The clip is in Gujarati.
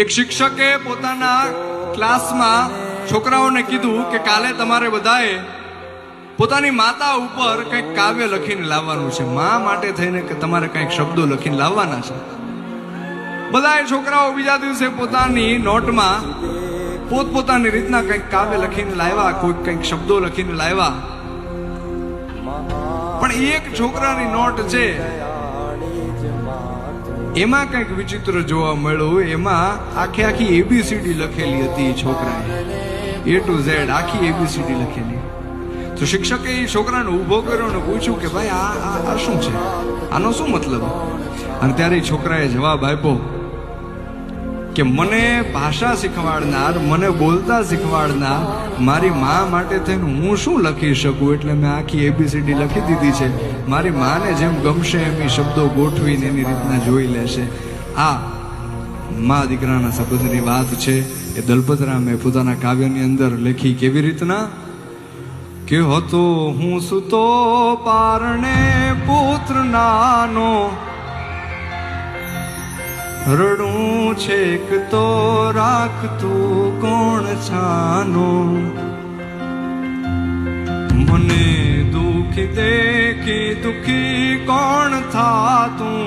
એક શિક્ષકે પોતાના ક્લાસમાં છોકરાઓને કીધું કે કાલે તમારે બધાએ પોતાની માતા ઉપર કંઈક કાવ્ય લખીને લાવવાનું છે, મા માટે થઈને કે તમારે કંઈક શબ્દો લખીને લાવવાના છે. બધાએ છોકરાઓ બીજા દિવસે પોતાની નોટમાં પોતપોતાની રીતના કંઈક કાવ્ય લખીને લાવ્યા, કોઈ કંઈક શબ્દો લખીને લાવ્યા. પણ એક છોકરાની નોટ છે એમાં કંઈક વિચિત્ર જોવા મળ્યું. એમાં આખી એબીસીડી લખેલી હતી. છોકરાએ A to Z આખી એબીસીડી લખેલી. તો શિક્ષકે એ છોકરાને ઊભો કર્યો ને પૂછ્યું કે ભાઈ આ શું છે, આનો શું મતલબ? અને ત્યારે એ છોકરાએ જવાબ આપ્યો કે મને ભાષા શીખવાડનાર, મને બોલતા શીખવાડનાર મારી મા માટે થઈને હું શું લખી શકું, એટલે મેં આખી એબીસીડી લખી દીધી છે. મારી માને જેમ ગમશે એમ એ શબ્દો ગોઠવીને એની રીતના જોઈ લેશે. આ મા દીકરાના સંબંધની વાત છે. એ દલપતરામે પોતાના કાવ્યની અંદર લખી. કેવી રીતના કે હતો હું સુતો પારણે પુત્ર નાનો, રડું છેક તો રાખતું કોણ છાનો, મને દુખી દેખી દુખી કોણ થાતું,